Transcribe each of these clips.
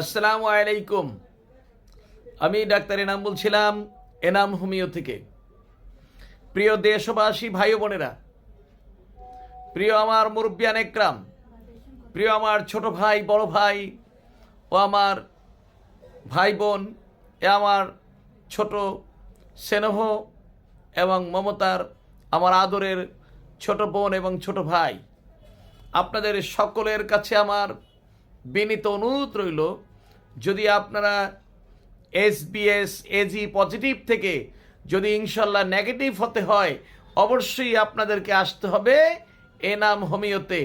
আসসালামু আলাইকুম। আমি ডাক্তার এনাম বলছিলাম, এনাম হোমিও থেকে। প্রিয় দেশবাসী, ভাই বোনেরা, প্রিয় আমার মুরব্বিয়ান একরাম, প্রিয় আমার ছোট ভাই, বড় ভাই ও আমার ভাই বোন, এ আমার ছোট স্নেহ এবং মমতার আমার আদরের ছোট বোন এবং ছোট ভাই, আপনাদের সকলের কাছে আমার বিনীত অনুরোধ রইল, যদি আপনারা SBS এজি পজিটিভ থেকে যদি ইনশাল্লাহ নেগেটিভ হতে হয়, অবশ্যই আপনাদেরকে আসতে হবে এনাম হোমিওতে।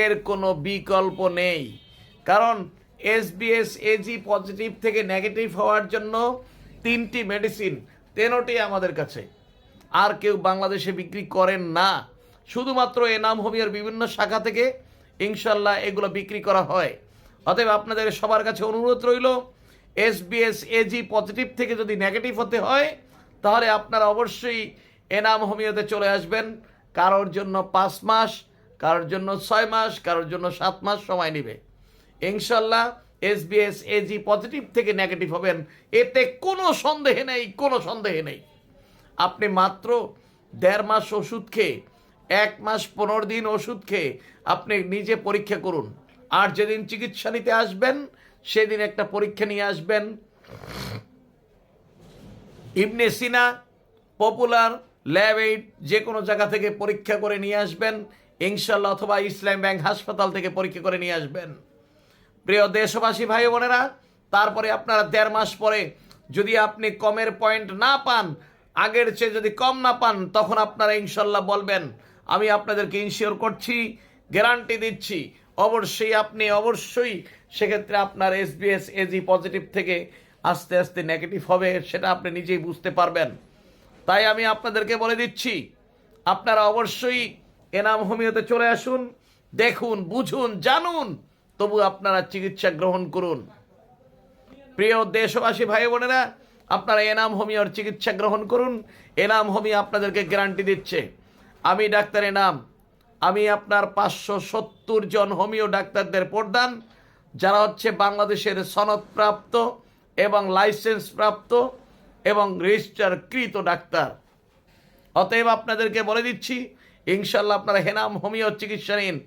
এর কোনো বিকল্প নেই। কারণ SBS এজি পজিটিভ থেকে নেগেটিভ হওয়ার জন্য 3টি মেডিসিন, 3টি আমাদের কাছে। আর কেউ বাংলাদেশে বিক্রি করেন না। শুধুমাত্র এনাম হোমিওর বিভিন্ন শাখা থেকে ইনশাল্লাহ এগুলো বিক্রি করা হয়। অতএব আপনাদের সবার কাছে অনুরোধ রইল, SBS এজি পজিটিভ থেকে যদি নেগেটিভ হতে হয়, তাহলে আপনারা অবশ্যই এনাম হোমিওতে চলে আসবেন। কারোর জন্য 5 মাস, কারোর জন্য 6 মাস, কারোর জন্য 7 মাস সময় নেবে। ইনশাল্লাহ SBS এজি পজিটিভ থেকে নেগেটিভ হবেন, এতে কোনো সন্দেহ নেই, কোনো সন্দেহ নেই। আপনি মাত্র 1.5 মাস ওষুধ খেয়ে, 1 মাস 15 দিন ওষুধ খেয়ে আপনি নিজে পরীক্ষা করুন। আর যেদিন চিকিৎসা নিতে আসবেন, সেদিন একটা পরীক্ষা নিয়ে আসবেন। ইবনে সিনা, পপুলার, ল্যাব এইড, যে কোনো জায়গা থেকে পরীক্ষা করে নিয়ে আসবেন ইনশাল্লাহ, অথবা ইসলাম ব্যাংক হাসপাতাল থেকে পরীক্ষা করে নিয়ে আসবেন। প্রিয় দেশবাসী, ভাই বোনেরা, তারপরে আপনারা 1.5 মাস পরে যদি আপনি কমের পয়েন্ট না পান, আগের চেয়ে যদি কম না পান, তখন আপনারা ইনশাল্লাহ বলবেন, আমি আপনাদেরকে ইনশিওর করছি, গ্যারান্টি দিচ্ছি, অবশ্যই সেক্ষেত্রে আপনার SBS এজি পজিটিভ থেকে আস্তে আস্তে নেগেটিভ হবে, সেটা আপনি নিজেই বুঝতে পারবেন। তাই আমি আপনাদেরকে বলে দিচ্ছি, আপনারা অবশ্যই এনাম হোমিওতে চলে আসুন, দেখুন, বুঝুন, জানুন, তবু আপনারা চিকিৎসা গ্রহণ করুন। প্রিয় দেশবাসী, ভাই বোনেরা, আপনারা এনাম হোমিওর চিকিৎসা গ্রহণ করুন। এনাম হোমিও আপনাদেরকে গ্যারান্টি দিচ্ছে। আমি ডাক্তার এনাম, আমি আপনার 570 জন হোমিও ডাক্তারদের প্রদান, যারা হচ্ছে বাংলাদেশের সনদপ্রাপ্ত এবং লাইসেন্স প্রাপ্ত এবং রেজিস্টারকৃত ডাক্তার। অতএব আপনাদেরকে বলে দিচ্ছি, ইনশাল্লাহ আপনারা এনাম হোমিও চিকিৎসা নিন।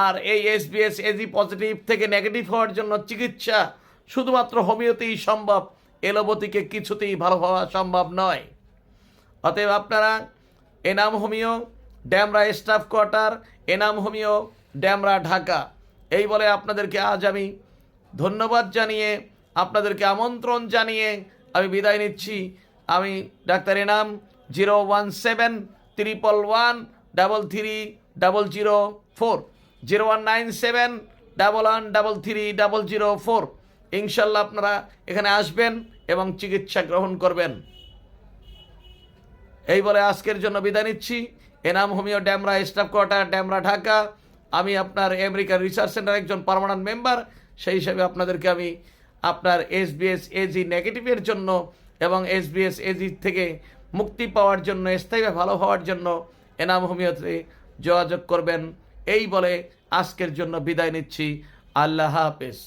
আর এই SBS এজি পজিটিভ থেকে নেগেটিভ হওয়ার জন্য চিকিৎসা শুধুমাত্র হোমিওতেই সম্ভব, এলোপ্যাথিকে কিছুতেই ভালো হওয়া সম্ভব নয়। অতএব আপনারা Enam homeo, Demra staff quarter, Enam homeo, Demra, Dhaka, এই বলে আপনাদেরকে আজ আমি ধন্যবাদ জানিয়ে, আপনাদেরকে আমন্ত্রণ জানিয়ে আমি বিদায় নিচ্ছি। আমি ডাক্তার এনাম। 01711133004, 019711333004। ইনশাল্লাহ আপনারা এখানে আসবেন এবং চিকিৎসা গ্রহণ করবেন। এই বলে আজকের জন্য বিদায় নিচ্ছি। Enam homeo, Demra staff quarter, Demra, Dhaka. আমি আপনার আমেরিকান রিসার্চ সেন্টার একজন পার্মানেন্ট মেম্বার। সেই হিসাবে আপনাদেরকে আমি আপনার SBS এজি নেগেটিভের জন্য এবং SBS এজি থেকে মুক্তি পাওয়ার জন্য, স্থায়ীভাবে ভালো হওয়ার জন্য এনাম হোমিওতে যোগাযোগ করবেন। এই বলে আজকের জন্য বিদায় নিচ্ছি। আল্লাহ হাফেজ।